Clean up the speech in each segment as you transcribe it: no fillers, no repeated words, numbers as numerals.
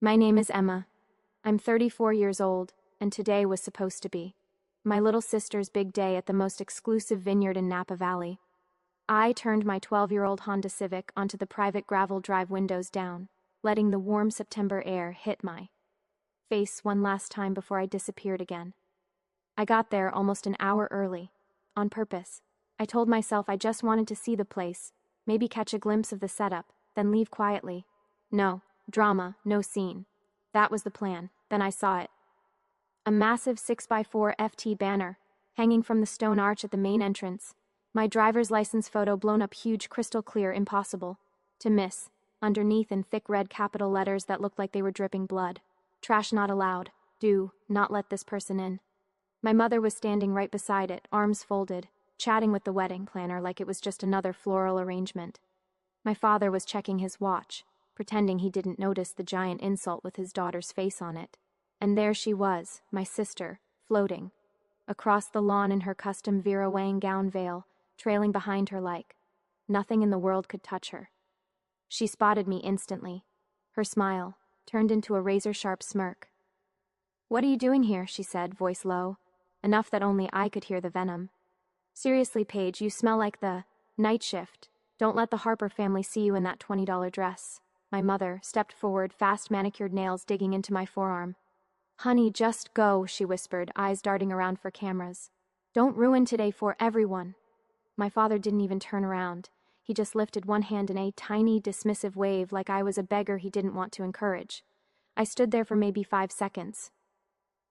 My name is Emma. I'm 34 years old, and today was supposed to be my little sister's big day at the most exclusive vineyard in Napa Valley. I turned my 12-year-old Honda Civic onto the private gravel drive windows down, letting the warm September air hit my face one last time before I disappeared again. I got there almost an hour early, on purpose. I told myself I just wanted to see the place, maybe catch a glimpse of the setup, then leave quietly. No drama, no scene. That was the plan. Then I saw it. A massive 6x4 FT banner, hanging from the stone arch at the main entrance. My driver's license photo blown up huge, crystal clear, impossible to miss. Underneath in thick red capital letters that looked like they were dripping blood. Trash not allowed. Do not let this person in. My mother was standing right beside it, arms folded, chatting with the wedding planner like it was just another floral arrangement. My father was checking his watch, pretending he didn't notice the giant insult with his daughter's face on it. And there she was, my sister, floating across the lawn in her custom Vera Wang gown veil, trailing behind her like nothing in the world could touch her. She spotted me instantly. Her smile turned into a razor-sharp smirk. "What are you doing here?" she said, voice low, enough that only I could hear the venom. "Seriously, Paige, you smell like the night shift. Don't let the Harper family see you in that $20 dress." My mother stepped forward, fast manicured nails digging into my forearm. "Honey, just go," she whispered, eyes darting around for cameras. "Don't ruin today for everyone." My father didn't even turn around. He just lifted one hand in a tiny, dismissive wave like I was a beggar he didn't want to encourage. I stood there for maybe 5 seconds.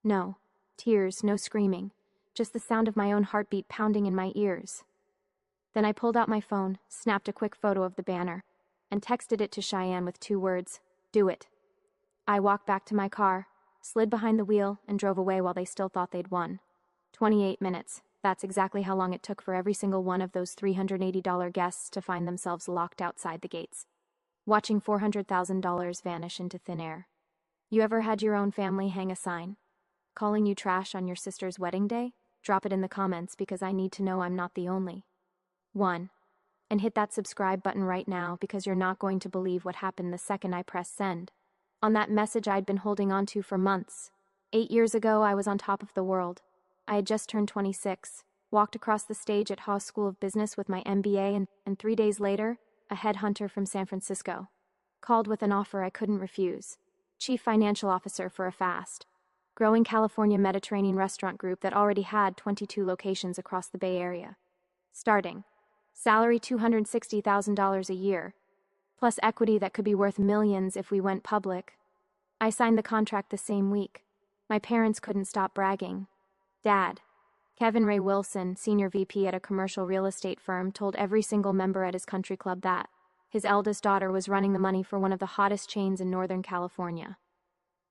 No tears, no screaming, just the sound of my own heartbeat pounding in my ears. Then I pulled out my phone, snapped a quick photo of the banner, and texted it to Cheyenne with 2 words, "Do it." I walked back to my car, slid behind the wheel, and drove away while they still thought they'd won. 28 minutes. That's exactly how long it took for every single one of those $380 guests to find themselves locked outside the gates, watching $400,000 vanish into thin air. You ever had your own family hang a sign calling you trash on your sister's wedding day? Drop it in the comments because I need to know I'm not the only one. And hit that subscribe button right now because you're not going to believe what happened the second I pressed send on that message I'd been holding on to for months. 8 years ago, I was on top of the world. I had just turned 26, walked across the stage at Haas School of Business with my MBA, and 3 days later, a headhunter from San Francisco called with an offer I couldn't refuse. Chief Financial Officer for a fast-growing California Mediterranean restaurant group that already had 22 locations across the Bay Area. Starting salary $260,000 a year, plus equity that could be worth millions if we went public. I signed the contract the same week. My parents couldn't stop bragging. Dad, Kevin Ray Wilson, senior VP at a commercial real estate firm, told every single member at his country club that his eldest daughter was running the money for one of the hottest chains in Northern California.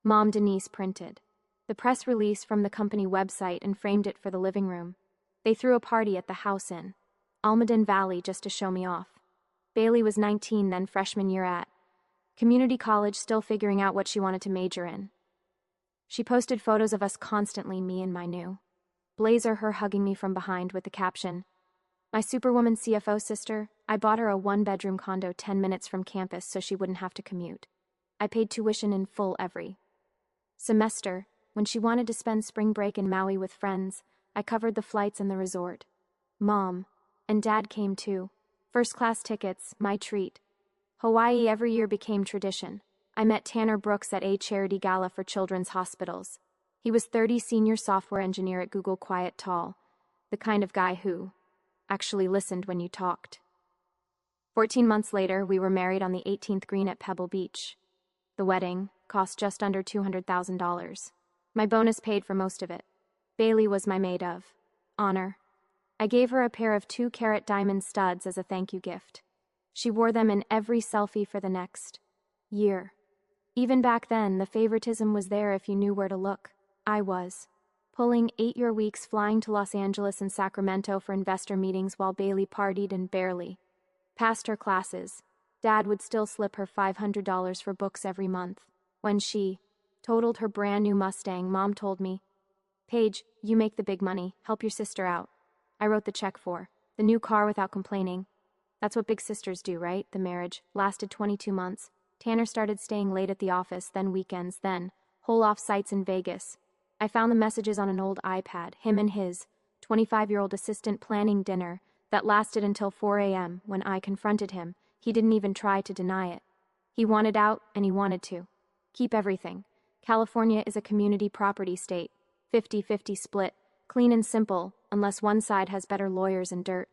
Mom Denise printed the press release from the company website and framed it for the living room. They threw a party at the house in Almaden Valley just to show me off. Bailey was 19 then, freshman year at community college, still figuring out what she wanted to major in. She posted photos of us constantly, me and my new blazer, her hugging me from behind with the caption, "My superwoman CFO sister, I bought her a 1-bedroom condo 10 minutes from campus so she wouldn't have to commute. I paid tuition in full every semester. When she wanted to spend spring break in Maui with friends, I covered the flights and the resort. Mom and Dad came too. First-class tickets, my treat. Hawaii every year became tradition. I met Tanner Brooks at a charity gala for children's hospitals. He was 30, senior software engineer at Google, quiet, tall, the kind of guy who actually listened when you talked. 14 months later, we were married on the 18th green at Pebble Beach. The wedding cost just under $200,000. My bonus paid for most of it. Bailey was my maid of honor. I gave her a pair of 2-carat diamond studs as a thank you gift. She wore them in every selfie for the next year. Even back then, the favoritism was there if you knew where to look. I was pulling 8-year weeks, flying to Los Angeles and Sacramento for investor meetings while Bailey partied and barely passed her classes. Dad would still slip her $500 for books every month. When she totaled her brand new Mustang, Mom told me, "Paige, you make the big money. Help your sister out." I wrote the check for the new car without complaining. That's what big sisters do, right? The marriage lasted 22 months. Tanner started staying late at the office, then weekends, then whole off-sites in Vegas. I found the messages on an old iPad, him and his 25-year-old assistant planning dinner that lasted until 4 a.m. When I confronted him, he didn't even try to deny it. He wanted out, and he wanted to keep everything. California is a community property state, 50-50 split, clean and simple, unless one side has better lawyers and dirt.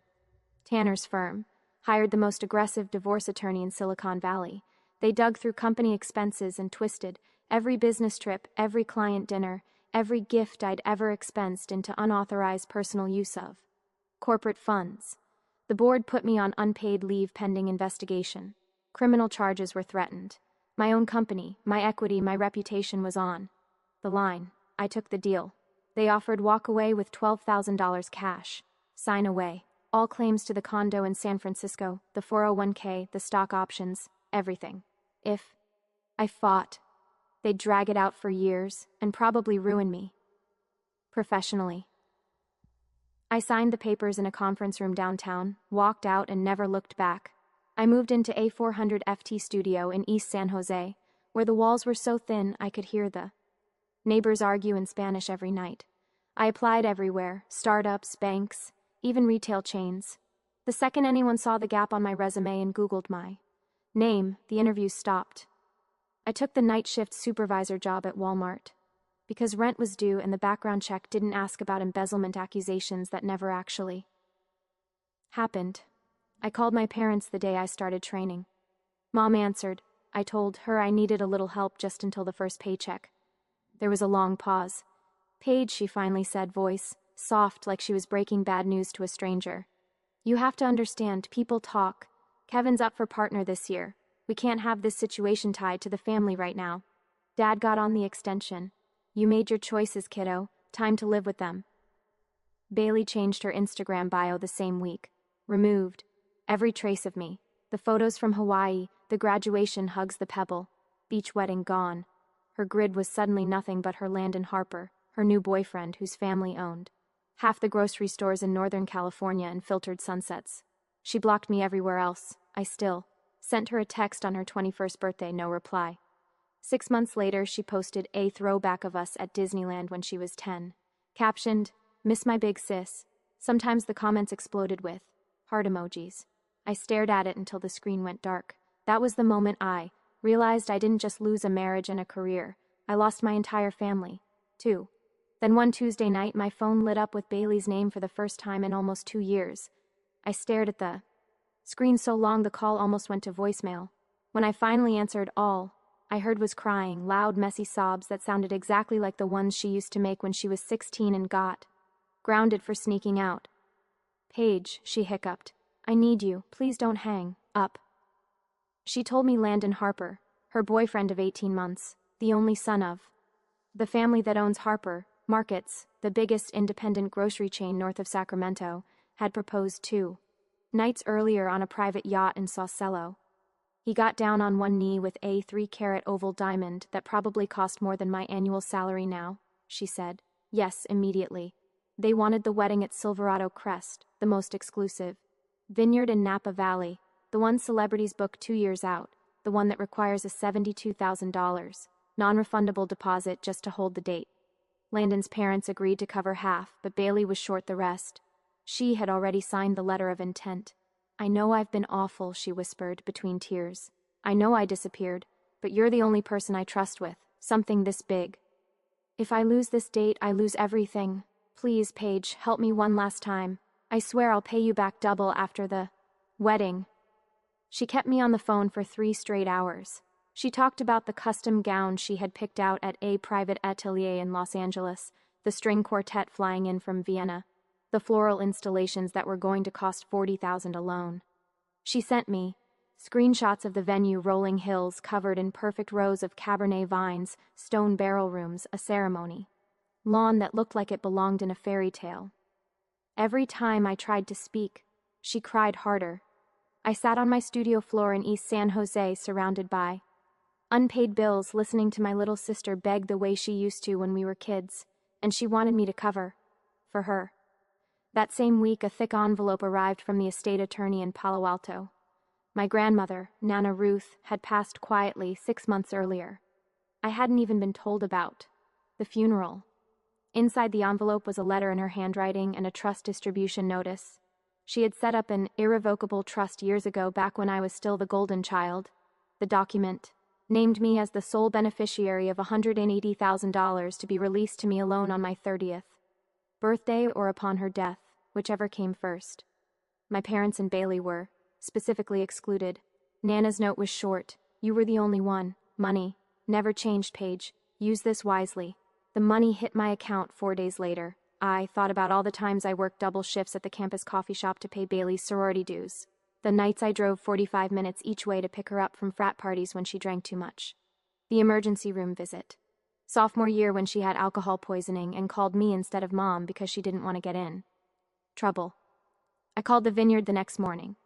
Tanner's firm hired the most aggressive divorce attorney in Silicon Valley. They dug through company expenses and twisted every business trip, every client dinner, every gift I'd ever expensed into unauthorized personal use of corporate funds. The board put me on unpaid leave pending investigation. Criminal charges were threatened. My own company, my equity, my reputation was on the line. I took the deal. They offered walk away with $12,000 cash. Sign away. All claims to the condo in San Francisco, the 401k, the stock options, everything. If I fought, they'd drag it out for years and probably ruin me. Professionally. I signed the papers in a conference room downtown, walked out, and never looked back. I moved into A400 FT studio in East San Jose, where the walls were so thin I could hear the neighbors argue in Spanish every night. I applied everywhere, startups, banks, even retail chains. The second anyone saw the gap on my resume and Googled my name, the interviews stopped. I took the night shift supervisor job at Walmart because rent was due and the background check didn't ask about embezzlement accusations that never actually happened. I called my parents the day I started training. Mom answered. I told her I needed a little help just until the first paycheck. There was a long pause. Paige, she finally said, voice soft like she was breaking bad news to a stranger. You have to understand, people talk. Kevin's up for partner this year. We can't have this situation tied to the family right now. Dad got on the extension. You made your choices, kiddo. Time to live with them. Bailey changed her Instagram bio the same week. Removed every trace of me. The photos from Hawaii, the graduation hugs, the pebble, beach wedding gone. Her grid was suddenly nothing but her Landon Harper, her new boyfriend whose family owned half the grocery stores in Northern California and filtered sunsets. She blocked me everywhere else. I still sent her a text on her 21st birthday, no reply. 6 months later, she posted a throwback of us at Disneyland when she was 10. Captioned, "Miss my big sis." Sometimes the comments exploded with heart emojis. I stared at it until the screen went dark. That was the moment I realized I didn't just lose a marriage and a career. I lost my entire family, too. Then one Tuesday night, my phone lit up with Bailey's name for the first time in almost 2 years. I stared at the screen so long the call almost went to voicemail. When I finally answered, all I heard was crying, loud, messy sobs that sounded exactly like the ones she used to make when she was 16 and got grounded for sneaking out. Paige, she hiccuped. I need you. Please don't hang up. She told me Landon Harper, her boyfriend of 18 months, the only son of the family that owns Harper Markets, the biggest independent grocery chain north of Sacramento, had proposed 2 nights earlier on a private yacht in Sausalito. He got down on one knee with a 3-carat oval diamond that probably cost more than my annual salary now, she said. Yes, immediately. They wanted the wedding at Silverado Crest, the most exclusive vineyard in Napa Valley, the one celebrities book 2 years out, the one that requires a $72,000 non-refundable deposit just to hold the date. Landon's parents agreed to cover half, but Bailey was short the rest. She had already signed the letter of intent. I know I've been awful, she whispered between tears. I know I disappeared, but you're the only person I trust with, something this big. If I lose this date, I lose everything. Please, Paige, help me one last time. I swear I'll pay you back double after the wedding. She kept me on the phone for 3 straight hours. She talked about the custom gown she had picked out at a private atelier in Los Angeles, the string quartet flying in from Vienna, the floral installations that were going to cost $40,000 alone. She sent me screenshots of the venue, rolling hills covered in perfect rows of Cabernet vines, stone barrel rooms, a ceremony lawn that looked like it belonged in a fairy tale. Every time I tried to speak, she cried harder. I sat on my studio floor in East San Jose, surrounded by unpaid bills, listening to my little sister beg the way she used to when we were kids, and she wanted me to cover for her. That same week, a thick envelope arrived from the estate attorney in Palo Alto. My grandmother, Nana Ruth, had passed quietly 6 months earlier. I hadn't even been told about the funeral. Inside the envelope was a letter in her handwriting and a trust distribution notice. She had set up an irrevocable trust years ago, back when I was still the golden child. The document named me as the sole beneficiary of $180,000 to be released to me alone on my 30th birthday or upon her death, whichever came first. My parents and Bailey were specifically excluded. Nana's note was short. You were the only one. Money never changed, Paige. Use this wisely. The money hit my account 4 days later. I thought about all the times I worked double shifts at the campus coffee shop to pay Bailey's sorority dues. The nights I drove 45 minutes each way to pick her up from frat parties when she drank too much. The emergency room visit. Sophomore year, when she had alcohol poisoning and called me instead of Mom because she didn't want to get in. Trouble. I called the Vineyard the next morning.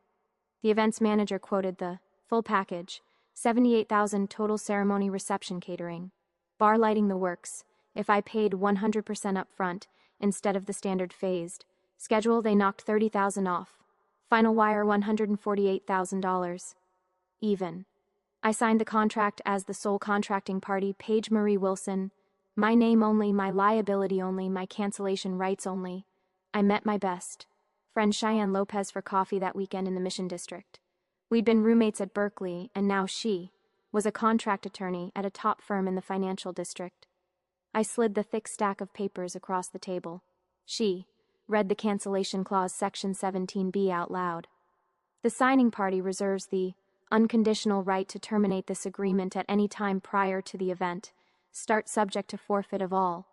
The events manager quoted the full package, $78,000 total, ceremony, reception, catering, bar, lighting, the works. If I paid 100% up front instead of the standard phased schedule, they knocked $30,000 off. Final wire, $148,000. Even. I signed the contract as the sole contracting party, Paige Marie Wilson. My name only, my liability only, my cancellation rights only. I met my best friend Cheyenne Lopez for coffee that weekend in the Mission District. We'd been roommates at Berkeley, and now she was a contract attorney at a top firm in the financial district. I slid the thick stack of papers across the table. She read the cancellation clause, section 17B, out loud. The signing party reserves the unconditional right to terminate this agreement at any time prior to the event. Start subject to forfeit of all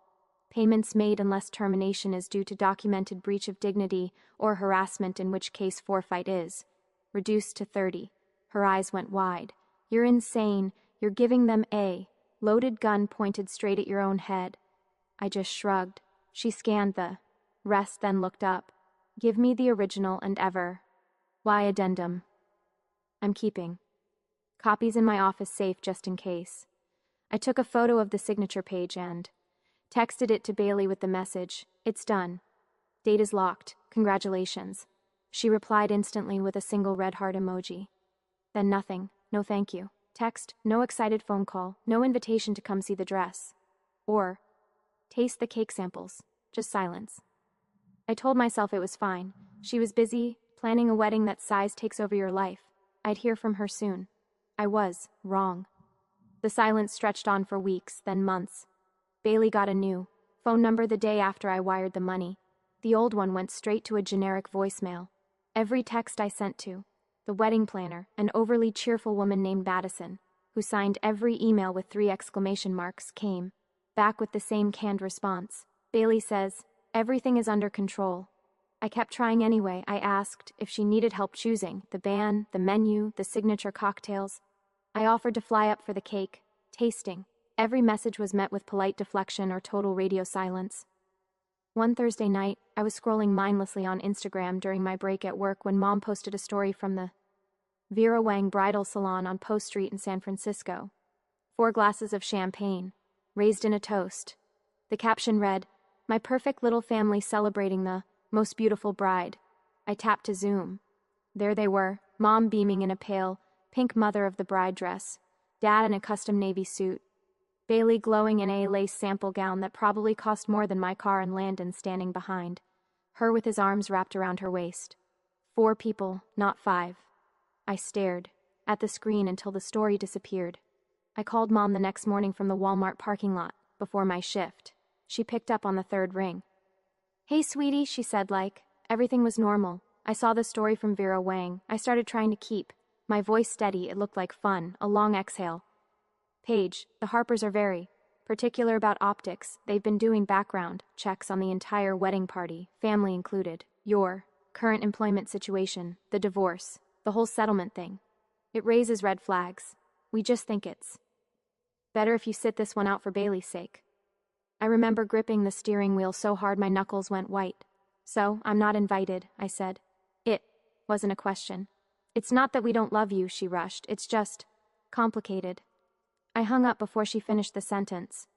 payments made unless termination is due to documented breach of dignity or harassment, in which case forfeit is reduced to 30. Her eyes went wide. You're insane. You're giving them a loaded gun pointed straight at your own head. I just shrugged. She scanned the rest, then looked up. Give me the original and ever. Why addendum? I'm keeping copies in my office safe just in case. I took a photo of the signature page and texted it to Bailey with the message, "It's done. Date is locked. Congratulations." She replied instantly with a single red heart emoji. Then nothing. No thank you. Text, no excited phone call, no invitation to come see the dress. Or taste the cake samples. Just silence. I told myself it was fine. She was busy, planning a wedding that size takes over your life. I'd hear from her soon. I was wrong. The silence stretched on for weeks, then months. Bailey got a new phone number the day after I wired the money. The old one went straight to a generic voicemail. Every text I sent to the wedding planner, an overly cheerful woman named Madison, who signed every email with 3 exclamation marks, came back with the same canned response. Bailey says, "Everything is under control." I kept trying anyway. I asked if she needed help choosing the band, the menu, the signature cocktails. I offered to fly up for the cake tasting. Every message was met with polite deflection or total radio silence. One Thursday night, I was scrolling mindlessly on Instagram during my break at work when Mom posted a story from the Vera Wang Bridal Salon on Post Street in San Francisco. 4 glasses of champagne, raised in a toast. The caption read, "My perfect little family celebrating the most beautiful bride." I tapped to zoom. There they were, Mom beaming in a pale pink mother of the bride dress, Dad in a custom navy suit, Bailey glowing in a lace sample gown that probably cost more than my car, and Landon standing behind her with his arms wrapped around her waist. 4 people, not 5. I stared at the screen until the story disappeared. I called Mom the next morning from the Walmart parking lot before my shift. She picked up on the 3rd ring. "Hey, sweetie," she said, like everything was normal. I saw the story from Vera Wang. I started trying to keep my voice steady. It looked like fun, a long exhale. "Paige, the Harpers are very particular about optics. They've been doing background checks on the entire wedding party, family included. Your current employment situation, the divorce, the whole settlement thing. It raises red flags. We just think it's better if you sit this one out for Bailey's sake." I remember gripping the steering wheel so hard my knuckles went white. "So, I'm not invited," I said. It wasn't a question. "It's not that we don't love you," she rushed. "It's just complicated." I hung up before she finished the sentence.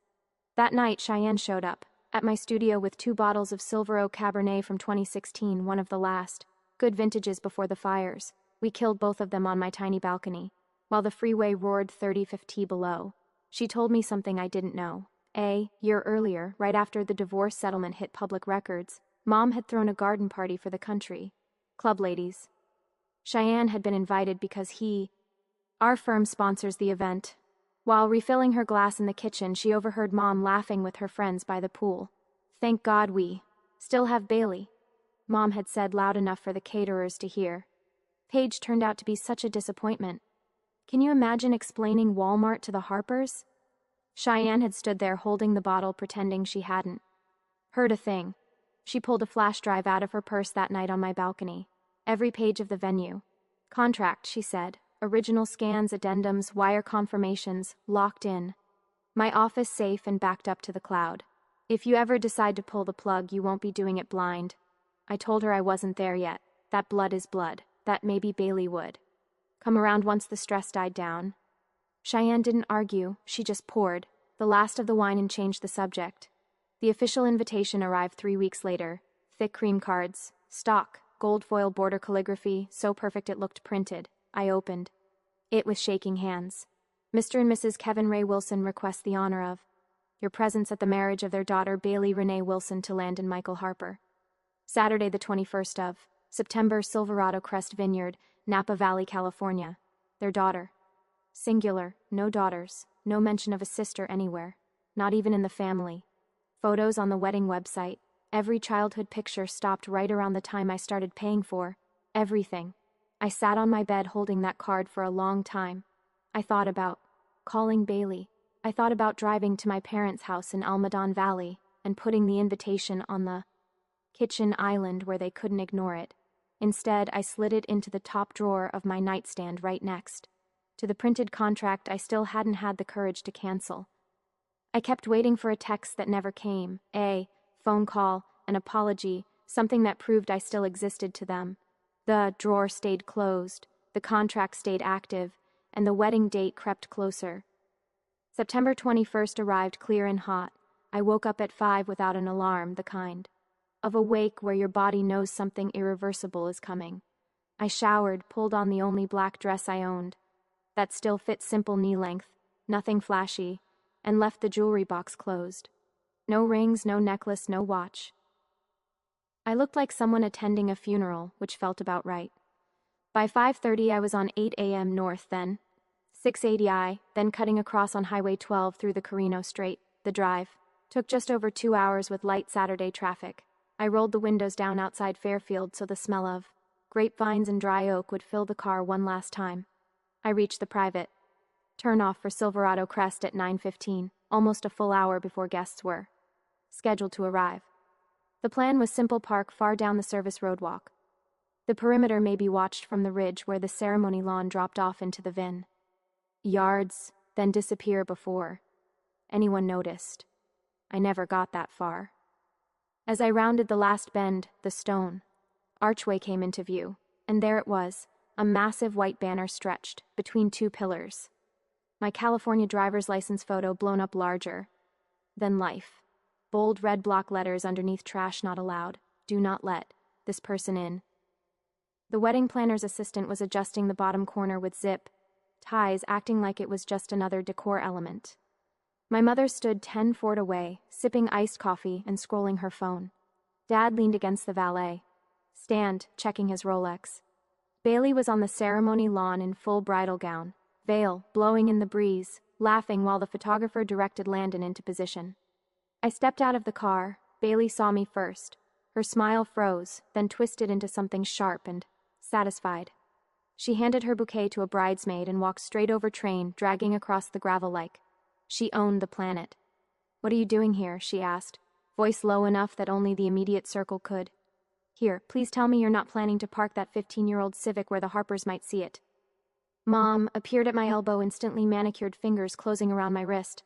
That night, Cheyenne showed up at my studio with 2 bottles of Silver Oak Cabernet from 2016, one of the last good vintages before the fires. We killed both of them on my tiny balcony, while the freeway roared 30-50 below. She told me something I didn't know. A year earlier, right after the divorce settlement hit public records, Mom had thrown a garden party for the country. Club ladies. Cheyenne had been invited because our firm sponsors the event. While refilling her glass in the kitchen, she overheard Mom laughing with her friends by the pool. Thank God we still have Bailey, Mom had said loud enough for the caterers to hear. Paige turned out to be such a disappointment. Can you imagine explaining Walmart to the Harpers? Cheyenne had stood there holding the bottle, pretending she hadn't heard a thing. She pulled a flash drive out of her purse that night on my balcony. Every page of the venue. Contract, she said. Original scans, addendums, wire confirmations, locked in. My office safe and backed up to the cloud. If you ever decide to pull the plug, you won't be doing it blind. I told her I wasn't there yet. That blood is blood. That maybe Bailey would come around once the stress died down. Cheyenne didn't argue, she just poured the last of the wine and changed the subject. The official invitation arrived 3 weeks later. Thick cream cards, stock, gold foil border calligraphy, so perfect it looked printed. I opened it with shaking hands. Mr. and Mrs. Kevin Ray Wilson request the honor of your presence at the marriage of their daughter Bailey Renee Wilson to Landon Michael Harper. Saturday the 21st of September, Silverado Crest Vineyard, Napa Valley, California. Their daughter. Singular, no daughters, no mention of a sister anywhere, not even in the family. Photos on the wedding website. Every childhood picture stopped right around the time I started paying for everything. I sat on my bed holding that card for a long time. I thought about calling Bailey. I thought about driving to my parents' house in Almadon Valley and putting the invitation on the kitchen island where they couldn't ignore it. Instead, I slid it into the top drawer of my nightstand right next to the printed contract I still hadn't had the courage to cancel. I kept waiting for a text that never came, a phone call, an apology, something that proved I still existed to them. The drawer stayed closed, the contract stayed active, and the wedding date crept closer. September 21st arrived clear and hot. I woke up at 5 without an alarm, the kind of a wake where your body knows something irreversible is coming. I showered, pulled on the only black dress I owned, that still fit simple knee length, nothing flashy, and left the jewelry box closed. No rings, no necklace, no watch. I looked like someone attending a funeral, which felt about right. By 5:30 I was on 8 a.m. north, then 680 I, then cutting across on Highway 12 through the Carino Strait. The drive took just over 2 hours with light Saturday traffic. I rolled the windows down outside Fairfield so the smell of grapevines and dry oak would fill the car one last time. I reached the private turnoff for Silverado Crest at 9:15, almost a full hour before guests were scheduled to arrive. The plan was simple: park far down the service roadwalk. The perimeter may be watched from the ridge where the ceremony lawn dropped off into the yards, then disappear before anyone noticed. I never got that far. As I rounded the last bend, the stone archway came into view, and there it was, a massive white banner stretched between two pillars. My California driver's license photo blown up larger than life. Bold red block letters underneath: trash not allowed. Do not let this person in. The wedding planner's assistant was adjusting the bottom corner with zip ties, acting like it was just another decor element. My mother stood 10 feet away, sipping iced coffee and scrolling her phone. Dad leaned against the valet stand, checking his Rolex. Bailey was on the ceremony lawn in full bridal gown, veil blowing in the breeze, laughing while the photographer directed Landon into position. I stepped out of the car. Bailey saw me first. Her smile froze, then twisted into something sharp and satisfied. She handed her bouquet to a bridesmaid and walked straight over train, dragging across the gravel like she owned the planet. "What are you doing here?" she asked, voice low enough that only the immediate circle could hear. "Please tell me you're not planning to park that 15-year-old Civic where the Harpers might see it." Mom appeared at my elbow, instantly manicured fingers closing around my wrist.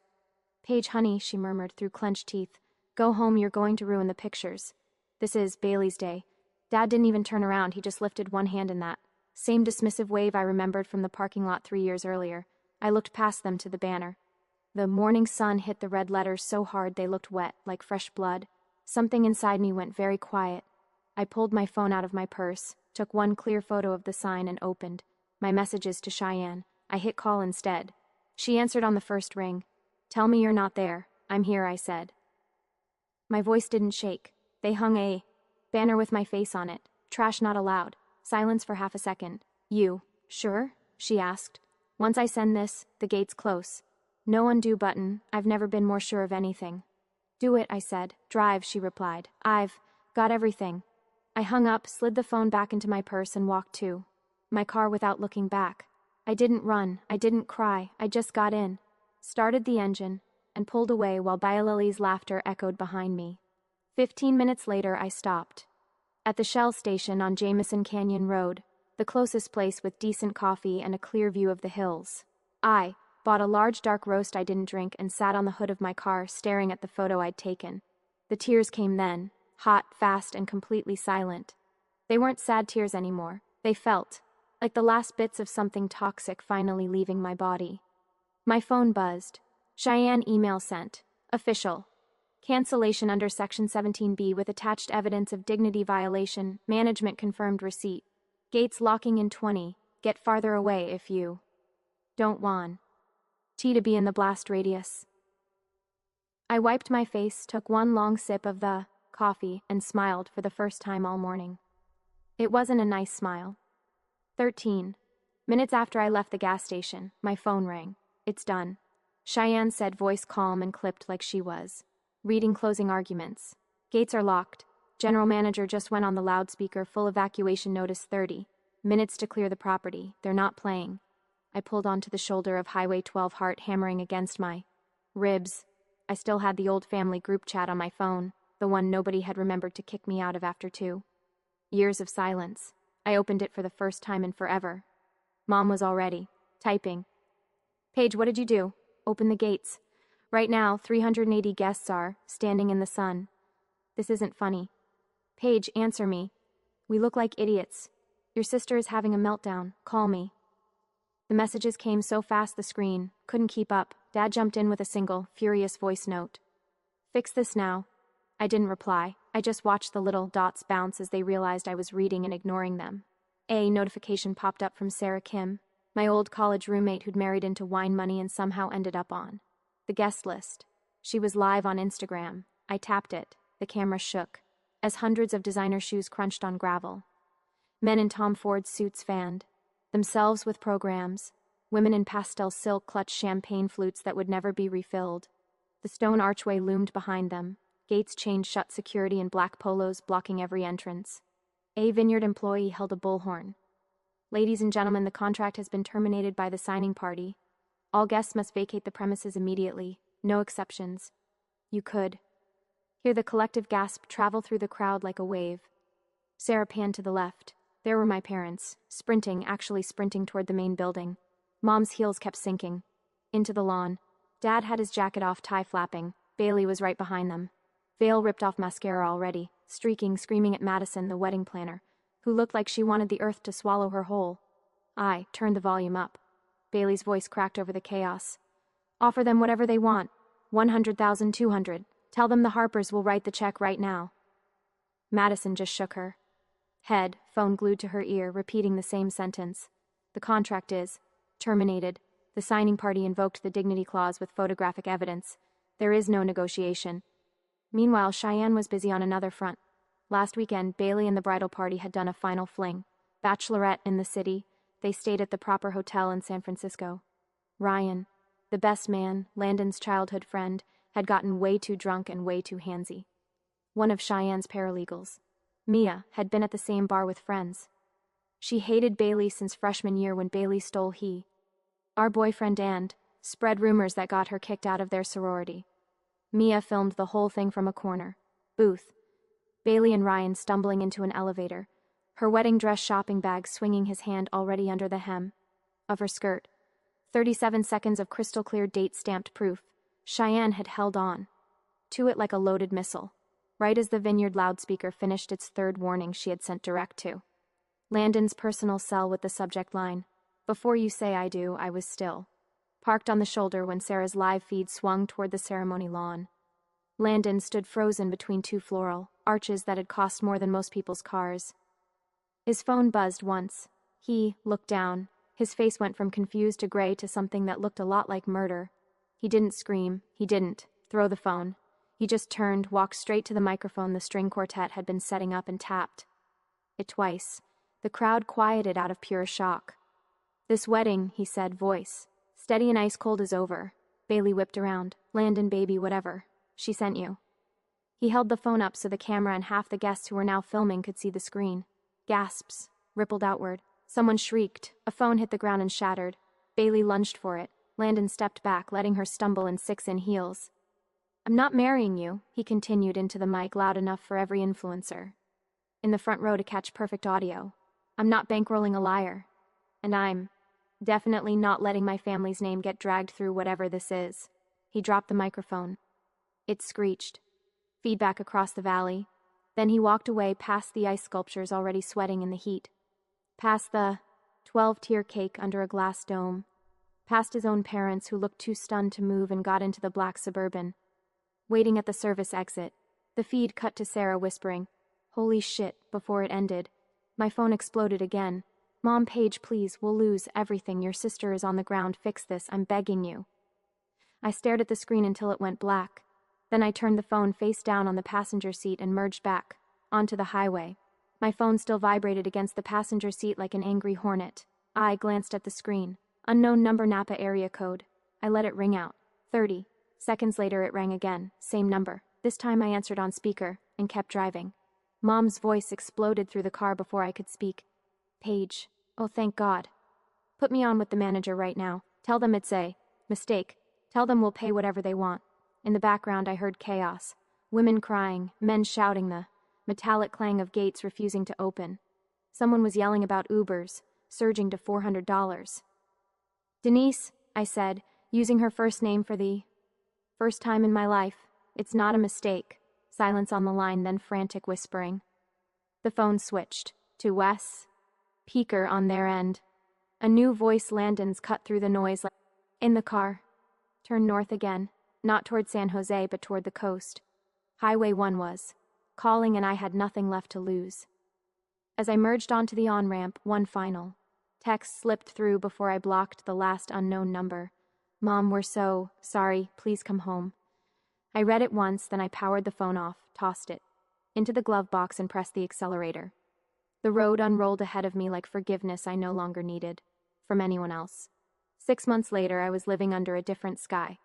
"Paige, honey," she murmured through clenched teeth. "Go home, you're going to ruin the pictures. This is Bailey's day." Dad didn't even turn around, he just lifted one hand in that same dismissive wave I remembered from the parking lot 3 years earlier. I looked past them to the banner. The morning sun hit the red letters so hard they looked wet, like fresh blood. Something inside me went very quiet. I pulled my phone out of my purse. took one clear photo of the sign and opened. My messages to Cheyenne. I hit call instead. She answered on the first ring. "Tell me you're not there." "I'm here," I said. My voice didn't shake. They hung a banner with my face on it. "Trash not allowed." Silence for half a second. "You sure?" she asked. "Once I send this, the gate's close. No undo button. I've never been more sure of anything." "Do it," I said. "Drive," she replied. "I've got everything." I hung up, slid the phone back into my purse and walked to my car without looking back. I didn't run, I didn't cry, I just got in, started the engine, and pulled away while Bialili's laughter echoed behind me. 15 minutes later, I stopped. At the Shell station on Jameson Canyon Road, the closest place with decent coffee and a clear view of the hills. I bought a large dark roast I didn't drink and sat on the hood of my car staring at the photo I'd taken. The tears came then, hot, fast, and completely silent. They weren't sad tears anymore. They felt like the last bits of something toxic finally leaving my body. My phone buzzed. Cheyenne email sent. Official. Cancellation under Section 17B with attached evidence of dignity violation. Management confirmed receipt. Gates locking in 20. Get farther away if you don't want T to be in the blast radius. I wiped my face, took one long sip of the coffee, and smiled for the first time all morning. It wasn't a nice smile. 13 minutes after I left the gas station, my phone rang. "It's done," Cheyenne said, voice calm and clipped like she was reading closing arguments. "Gates are locked. General manager just went on the loudspeaker, full evacuation notice 30 minutes to clear the property. They're not playing." I pulled onto the shoulder of Highway 12, heart hammering against my ribs. I still had the old family group chat on my phone, the one nobody had remembered to kick me out of after 2 years of silence. I opened it for the first time in forever. Mom was already typing. "Paige, what did you do?" "Open the gates. Right now, 380 guests are standing in the sun." "This isn't funny." "Paige, answer me. We look like idiots. Your sister is having a meltdown. Call me." The messages came so fast the screen couldn't keep up. Dad jumped in with a single, furious voice note. "Fix this now." I didn't reply. I just watched the little dots bounce as they realized I was reading and ignoring them. A notification popped up from Sarah Kim, my old college roommate who'd married into wine money and somehow ended up on the guest list. She was live on Instagram. I tapped it. The camera shook as hundreds of designer shoes crunched on gravel. Men in Tom Ford suits fanned themselves with programs. Women in pastel silk clutched champagne flutes that would never be refilled. The stone archway loomed behind them. Gates chained shut, security in black polos blocking every entrance. A vineyard employee held a bullhorn. "Ladies and gentlemen, the contract has been terminated by the signing party. All guests must vacate the premises immediately. No exceptions." You could hear the collective gasp travel through the crowd like a wave. Sarah panned to the left. There were my parents, actually sprinting toward the main building. Mom's heels kept sinking into the lawn. Dad had his jacket off, tie flapping. Bailey was right behind them. Veil ripped off, mascara already, streaking, screaming at Madison, the wedding planner, who looked like she wanted the earth to swallow her whole. I turned the volume up. Bailey's voice cracked over the chaos. "Offer them whatever they want. 100,000, 200. Tell them the Harpers will write the check right now." Madison just shook her head, phone glued to her ear, repeating the same sentence. "The contract is terminated. The signing party invoked the dignity clause with photographic evidence. There is no negotiation." Meanwhile, Cheyenne was busy on another front. Last weekend, Bailey and the bridal party had done a final fling. Bachelorette in the city. They stayed at the proper hotel in San Francisco. Ryan, the best man, Landon's childhood friend, had gotten way too drunk and way too handsy. One of Cheyenne's paralegals, Mia, had been at the same bar with friends. She hated Bailey since freshman year when Bailey stole our boyfriend and spread rumors that got her kicked out of their sorority. Mia filmed the whole thing from a corner booth. Bailey and Ryan stumbling into an elevator, her wedding dress shopping bag swinging, his hand already under the hem of her skirt. 37 seconds of crystal clear date-stamped proof. Cheyenne had held on to it like a loaded missile, right as the vineyard loudspeaker finished its third warning she had sent direct to Landon's personal cell with the subject line, "Before you say I do," I was still parked on the shoulder when Sarah's live feed swung toward the ceremony lawn. Landon stood frozen between two floral arches that had cost more than most people's cars. His phone buzzed once. He looked down. His face went from confused to gray to something that looked a lot like murder. He didn't scream. He didn't throw the phone. He just turned, walked straight to the microphone the string quartet had been setting up and tapped it twice. The crowd quieted out of pure shock. "This wedding," he said, voice steady and ice cold, "is over." Bailey whipped around. "Landon, baby, whatever. She sent you." He held the phone up so the camera and half the guests who were now filming could see the screen. Gasps rippled outward. Someone shrieked. A phone hit the ground and shattered. Bailey lunged for it. Landon stepped back, letting her stumble in 6-in heels. "I'm not marrying you," he continued into the mic loud enough for every influencer in the front row to catch perfect audio. "I'm not bankrolling a liar. And I'm definitely not letting my family's name get dragged through whatever this is." He dropped the microphone. It screeched. Feedback across the valley. Then he walked away past the ice sculptures already sweating in the heat. Past the 12-tier cake under a glass dome. Past his own parents who looked too stunned to move and got into the black Suburban. Waiting at the service exit, the feed cut to Sarah whispering, "Holy shit," before it ended. My phone exploded again. "Mom, Paige, please, we'll lose everything. Your sister is on the ground. Fix this. I'm begging you." I stared at the screen until it went black. Then I turned the phone face down on the passenger seat and merged back onto the highway. My phone still vibrated against the passenger seat like an angry hornet. I glanced at the screen. Unknown number, Napa area code. I let it ring out. 30 seconds later it rang again. Same number. This time I answered on speaker and kept driving. Mom's voice exploded through the car before I could speak. "Paige. Oh, thank God. Put me on with the manager right now. Tell them it's a mistake. Tell them we'll pay whatever they want." In the background I heard chaos. Women crying, men shouting, the metallic clang of gates refusing to open. Someone was yelling about Ubers, surging to $400. "Denise," I said, using her first name for the first time in my life. "It's not a mistake." Silence on the line, then frantic whispering. The phone switched to Wes. Peaker on their end. A new voice, Landon's, cut through the noise. "In the car. Turn north again. Not toward San Jose, but toward the coast." Highway 1 was calling, and I had nothing left to lose. As I merged onto the on-ramp, one final text slipped through before I blocked the last unknown number. "Mom, we're so sorry. Please come home." I read it once, then I powered the phone off, tossed it into the glove box, and pressed the accelerator. The road unrolled ahead of me like forgiveness I no longer needed from anyone else. 6 months later, I was living under a different sky.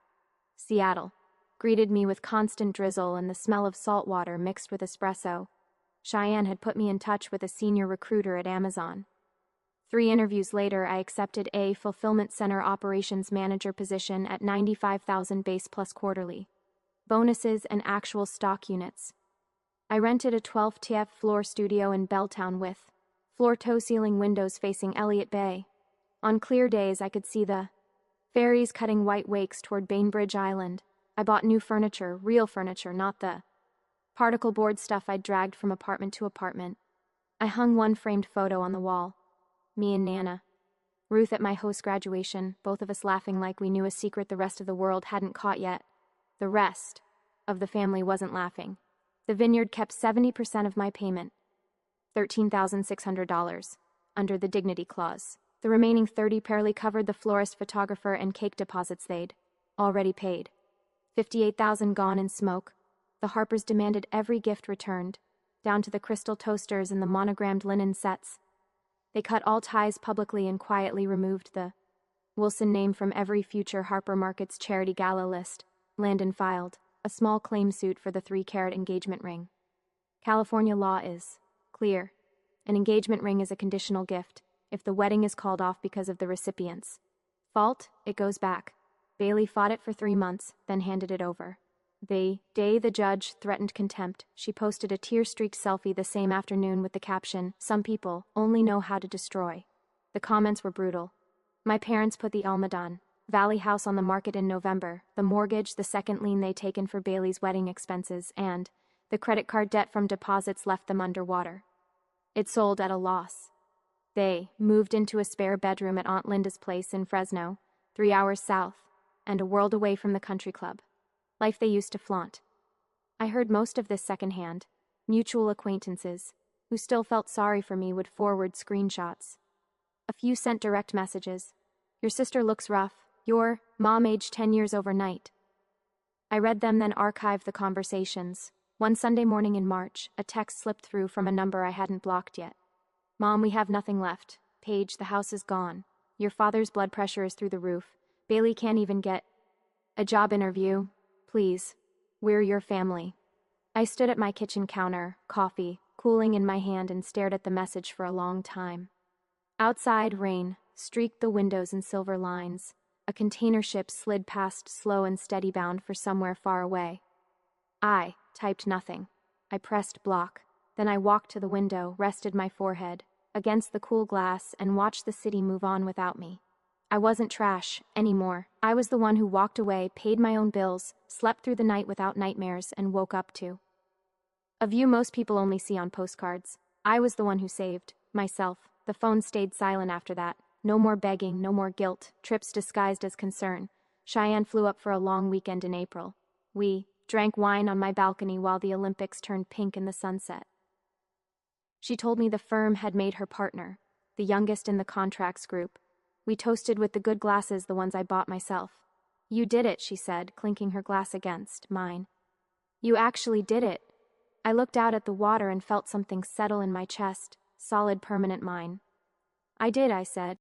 Seattle greeted me with constant drizzle and the smell of salt water mixed with espresso. Cheyenne had put me in touch with a senior recruiter at Amazon. 3 interviews later, I accepted a fulfillment center operations manager position at $95,000 base plus quarterly bonuses and actual stock units. I rented a 12-TF floor studio in Belltown with floor-to-ceiling windows facing Elliott Bay. On clear days, I could see the ferries cutting white wakes toward Bainbridge Island. I bought new furniture, real furniture, not the particle board stuff I'd dragged from apartment to apartment. I hung one framed photo on the wall. Me and Nana. Ruth at my host graduation, both of us laughing like we knew a secret the rest of the world hadn't caught yet. The rest of the family wasn't laughing. The vineyard kept 70% of my payment, $13,600, under the dignity clause. The remaining 30 barely covered the florist, photographer, and cake deposits they'd already paid. 58,000 gone in smoke. The Harpers demanded every gift returned, down to the crystal toasters and the monogrammed linen sets. They cut all ties publicly and quietly removed the Wilson name from every future Harper Markets charity gala list. Landon filed a small claim suit for the 3-carat engagement ring. California law is clear. An engagement ring is a conditional gift if the wedding is called off because of the recipient's fault. It goes back. Bailey fought it for 3 months, then handed it over. The day the judge threatened contempt, she posted a tear-streaked selfie the same afternoon with the caption, "Some people only know how to destroy." The comments were brutal. My parents put the Almadan Valley house on the market in November, the mortgage, the second lien they'd taken for Bailey's wedding expenses, and the credit card debt from deposits left them underwater. It sold at a loss. They moved into a spare bedroom at Aunt Linda's place in Fresno, 3 hours south, and a world away from the country club. Life they used to flaunt. I heard most of this secondhand. Mutual acquaintances. who still felt sorry for me, would forward screenshots. A few sent direct messages. Your sister looks rough. Your mom aged 10 years overnight. I read them, then archived the conversations. One Sunday morning in March, a text slipped through from a number I hadn't blocked yet. Mom, we have nothing left. Paige, the house is gone. Your father's blood pressure is through the roof. Bailey can't even get a job interview. Please, we're your family. I stood at my kitchen counter, coffee cooling in my hand, and stared at the message for a long time. Outside, rain streaked the windows in silver lines. A container ship slid past, slow and steady, bound for somewhere far away. I typed nothing. I pressed block. Then I walked to the window, rested my forehead against the cool glass, and watched the city move on without me. I wasn't trash anymore. I was the one who walked away, paid my own bills, slept through the night without nightmares, and woke up to a view most people only see on postcards. I was the one who saved myself. The phone stayed silent after that. No more begging, no more guilt, trips disguised as concern. Cheyenne flew up for a long weekend in April. We drank wine on my balcony while the Olympics turned pink in the sunset. She told me the firm had made her partner, the youngest in the contracts group. We toasted with the good glasses, the ones I bought myself. You did it, she said, clinking her glass against mine. You actually did it. I looked out at the water and felt something settle in my chest, solid, permanent mine. I did, I said.